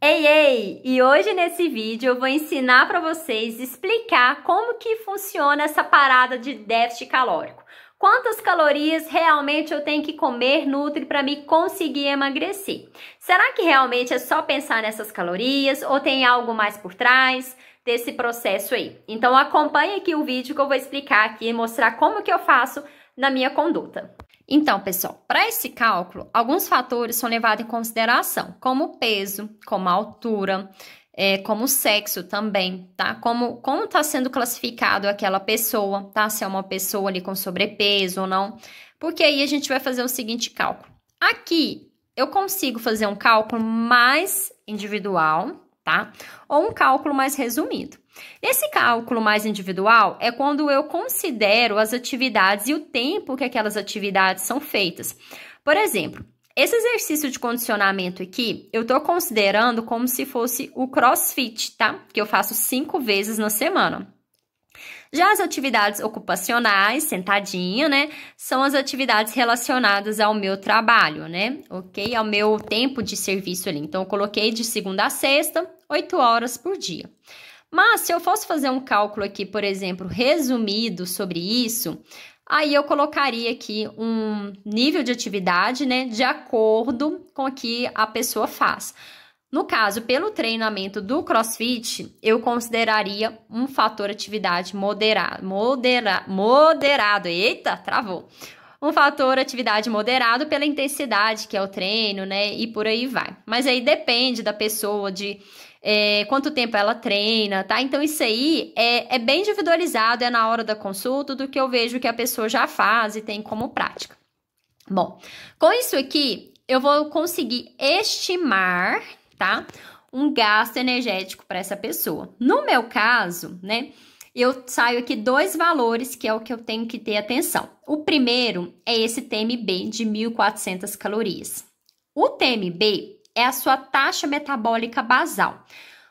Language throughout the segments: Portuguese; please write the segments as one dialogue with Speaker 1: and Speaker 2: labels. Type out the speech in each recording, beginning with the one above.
Speaker 1: Ei! E hoje nesse vídeo eu vou ensinar para vocês explicar como que funciona essa parada de déficit calórico. Quantas calorias realmente eu tenho que comer nutri para me conseguir emagrecer? Será que realmente é só pensar nessas calorias ou tem algo mais por trás desse processo aí? Então acompanhe aqui o vídeo que eu vou explicar aqui e mostrar como que eu faço na minha conduta. Então, pessoal, para esse cálculo, alguns fatores são levados em consideração, como o peso, como a altura, como o sexo também, tá? Como está sendo classificado aquela pessoa, tá? Se é uma pessoa ali com sobrepeso ou não. Porque aí a gente vai fazer o seguinte cálculo. Aqui, eu consigo fazer um cálculo mais individual, tá? Ou um cálculo mais resumido. Esse cálculo mais individual é quando eu considero as atividades e o tempo que aquelas atividades são feitas. Por exemplo, esse exercício de condicionamento aqui, eu tô considerando como se fosse o CrossFit, tá? Que eu faço 5 vezes na semana. Já as atividades ocupacionais, sentadinha, né? São as atividades relacionadas ao meu trabalho, né? Ok? Ao meu tempo de serviço ali. Então, eu coloquei de segunda a sexta, 8 horas por dia. Mas, se eu fosse fazer um cálculo aqui, por exemplo, resumido sobre isso, aí eu colocaria aqui um nível de atividade, né, de acordo com o que a pessoa faz. No caso, pelo treinamento do CrossFit, eu consideraria um fator atividade moderado. Eita, travou. Um fator atividade moderado pela intensidade que é o treino, né, e por aí vai. Mas aí depende da pessoa, de quanto tempo ela treina, tá? Então, isso aí é bem individualizado, é na hora da consulta do que eu vejo que a pessoa já faz e tem como prática. Bom, com isso aqui, eu vou conseguir estimar, tá? Um gasto energético para essa pessoa. No meu caso, né? Eu saio aqui 2 valores, que é o que eu tenho que ter atenção. O primeiro é esse TMB de 1.400 calorias. O TMB é a sua taxa metabólica basal.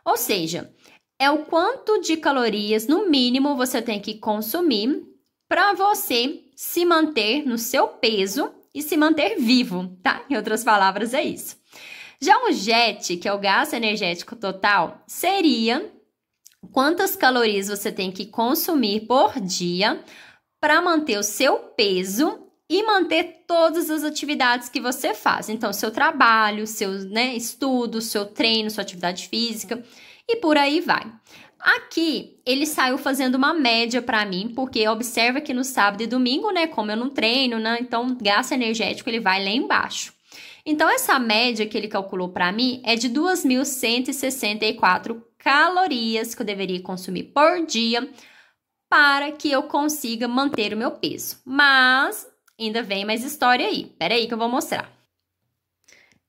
Speaker 1: Ou seja, é o quanto de calorias, no mínimo, você tem que consumir para você se manter no seu peso e se manter vivo, tá? Em outras palavras, é isso. Já o GET, que é o gasto energético total, seria quantas calorias você tem que consumir por dia para manter o seu peso e manter todas as atividades que você faz. Então, seu trabalho, seu estudo, seu treino, sua atividade física e por aí vai. Aqui, ele saiu fazendo uma média para mim, porque observa que no sábado e domingo, né, como eu não treino, né, então o gasto energético ele vai lá embaixo. Então, essa média que ele calculou para mim é de 2.164 calorias que eu deveria consumir por dia para que eu consiga manter o meu peso. Mas ainda vem mais história aí. Pera aí que eu vou mostrar.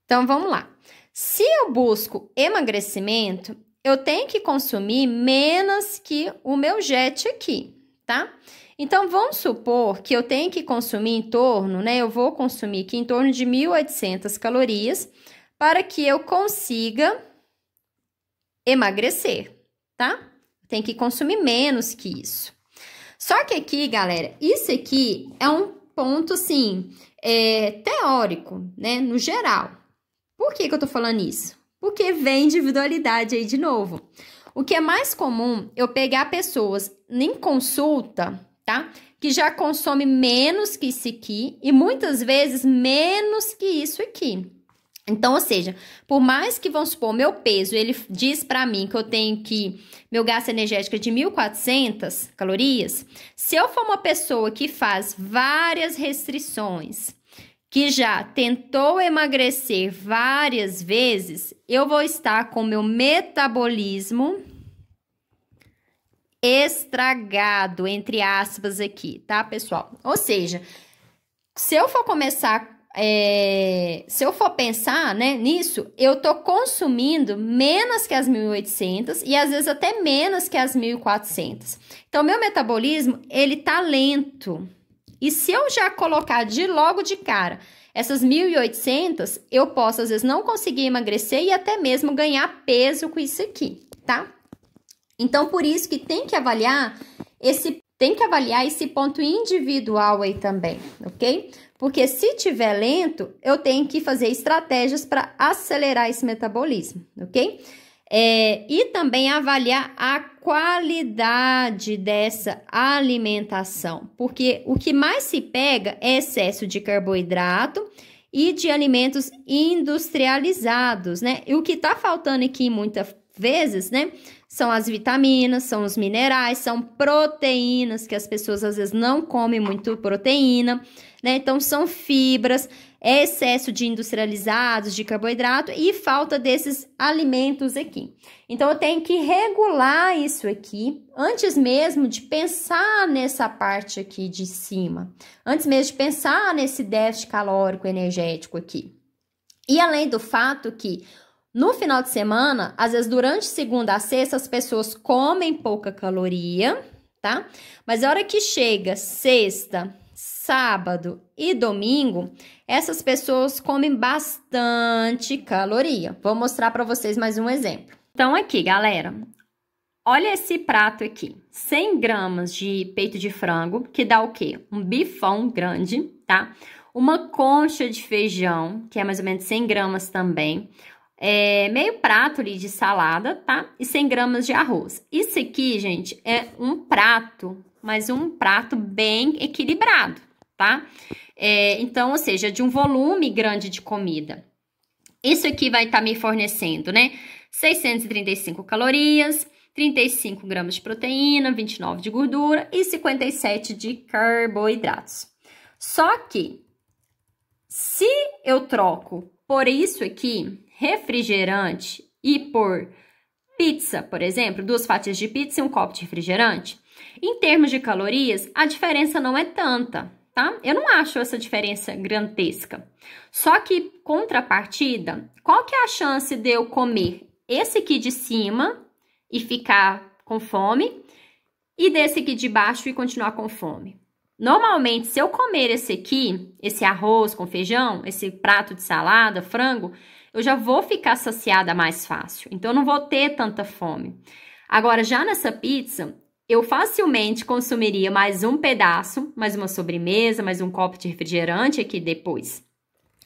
Speaker 1: Então, vamos lá. Se eu busco emagrecimento, eu tenho que consumir menos que o meu GET aqui, tá? Então, vamos supor que eu tenho que consumir em torno, né? Eu vou consumir aqui em torno de 1.800 calorias para que eu consiga emagrecer, tá? Tem que consumir menos que isso. Só que aqui, galera, isso aqui é um ponto, assim, teórico, né? No geral. Por que eu tô falando isso? Porque vem individualidade aí de novo. O que é mais comum, eu pegar pessoas em consulta, tá? Que já consome menos que isso aqui e muitas vezes menos que isso aqui. Então, ou seja, por mais que, vamos supor, meu peso, ele diz pra mim que eu tenho que, meu gasto energético é de 1.400 calorias, se eu for uma pessoa que faz várias restrições, que já tentou emagrecer várias vezes, eu vou estar com meu metabolismo estragado, entre aspas aqui, tá, pessoal? Ou seja, se eu for começar... se eu for pensar, né, nisso, eu tô consumindo menos que as 1.800 e às vezes até menos que as 1.400. Então, meu metabolismo, ele tá lento. E se eu já colocar logo de cara essas 1.800, eu posso às vezes não conseguir emagrecer e até mesmo ganhar peso com isso aqui, tá? Então, por isso que tem que avaliar esse tem que avaliar esse ponto individual aí também, ok? Porque se tiver lento, eu tenho que fazer estratégias para acelerar esse metabolismo, ok? E também avaliar a qualidade dessa alimentação, porque o que mais se pega é excesso de carboidrato e de alimentos industrializados, né? E o que tá faltando aqui muitas vezes, né? São as vitaminas, são os minerais, são proteínas, que as pessoas às vezes não comem muito proteína, né? Então, são fibras, excesso de industrializados, de carboidrato e falta desses alimentos aqui. Então, eu tenho que regular isso aqui antes mesmo de pensar nessa parte aqui de cima, antes mesmo de pensar nesse déficit calórico energético aqui. E além do fato que no final de semana, às vezes durante segunda a sexta, as pessoas comem pouca caloria, tá? Mas a hora que chega sexta, sábado e domingo, essas pessoas comem bastante caloria. Vou mostrar para vocês mais um exemplo. Então, aqui, galera, olha esse prato aqui. 100 gramas de peito de frango, que dá o quê? Um bifão grande, tá? Uma concha de feijão, que é mais ou menos 100 gramas também. Meio prato ali de salada, tá? E 100 gramas de arroz. Isso aqui, gente, é um prato, mas um prato bem equilibrado, tá? Então, ou seja, de um volume grande de comida. Isso aqui vai estar me fornecendo, né? 635 calorias, 35 gramas de proteína, 29 de gordura e 57 de carboidratos. Só que, se eu troco por isso aqui, refrigerante, e por pizza, por exemplo, 2 fatias de pizza e um copo de refrigerante, em termos de calorias, a diferença não é tanta, tá? Eu não acho essa diferença gigantesca. Só que, contrapartida, qual que é a chance de eu comer esse aqui de cima e ficar com fome, e desse aqui de baixo e continuar com fome? Normalmente, se eu comer esse aqui, esse arroz com feijão, esse prato de salada, frango, eu já vou ficar saciada mais fácil. Então, eu não vou ter tanta fome. Agora, já nessa pizza, eu facilmente consumiria mais um pedaço, mais uma sobremesa, mais um copo de refrigerante aqui depois.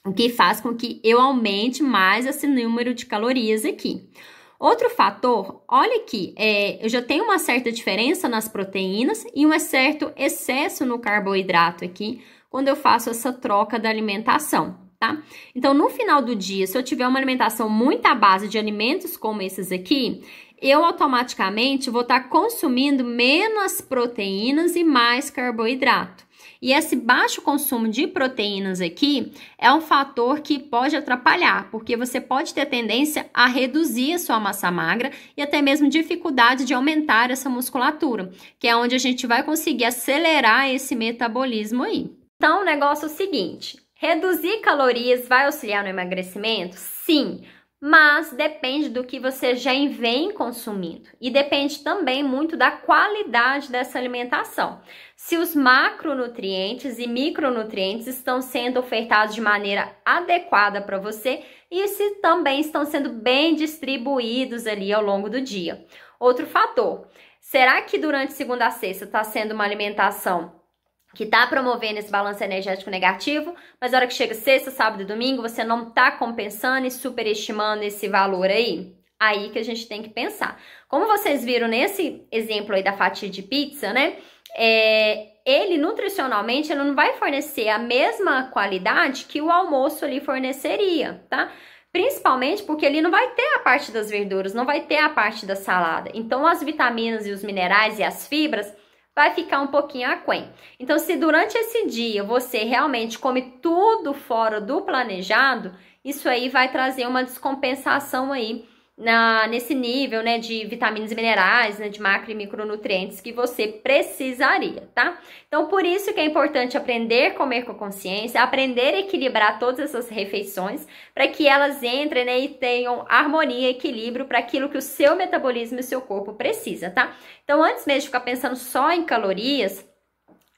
Speaker 1: O que faz com que eu aumente mais esse número de calorias aqui. Outro fator, olha aqui, eu já tenho uma certa diferença nas proteínas e um certo excesso no carboidrato aqui, quando eu faço essa troca da alimentação, tá? Então, no final do dia, se eu tiver uma alimentação muito à base de alimentos como esses aqui, eu automaticamente vou estar consumindo menos proteínas e mais carboidrato. E esse baixo consumo de proteínas aqui é um fator que pode atrapalhar, porque você pode ter tendência a reduzir a sua massa magra e até mesmo dificuldade de aumentar essa musculatura, que é onde a gente vai conseguir acelerar esse metabolismo aí. Então, o negócio é o seguinte, reduzir calorias vai auxiliar no emagrecimento? Sim, mas depende do que você já vem consumindo e depende também muito da qualidade dessa alimentação. Se os macronutrientes e micronutrientes estão sendo ofertados de maneira adequada para você e se também estão sendo bem distribuídos ali ao longo do dia. Outro fator, será que durante segunda a sexta está sendo uma alimentação que tá promovendo esse balanço energético negativo, mas na hora que chega sexta, sábado e domingo, você não tá compensando e superestimando esse valor aí? Aí que a gente tem que pensar. Como vocês viram nesse exemplo aí da fatia de pizza, né? Ele, nutricionalmente, ele não vai fornecer a mesma qualidade que o almoço ali forneceria, tá? Principalmente porque ele não vai ter a parte das verduras, não vai ter a parte da salada. Então, as vitaminas e os minerais e as fibras vai ficar um pouquinho aquém. Então, se durante esse dia você realmente come tudo fora do planejado, isso aí vai trazer uma descompensação aí nesse nível, né, de vitaminas e minerais, né, de macro e micronutrientes que você precisaria, tá? Então, por isso que é importante aprender a comer com consciência, aprender a equilibrar todas essas refeições, para que elas entrem, né, e tenham harmonia e equilíbrio para aquilo que o seu metabolismo e o seu corpo precisa, tá? Então, antes mesmo de ficar pensando só em calorias,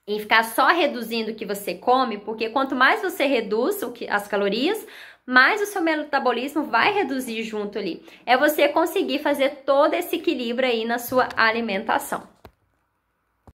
Speaker 1: e ficar só reduzindo o que você come, porque quanto mais você reduz as calorias, mais o seu metabolismo vai reduzir junto ali. É você conseguir fazer todo esse equilíbrio aí na sua alimentação.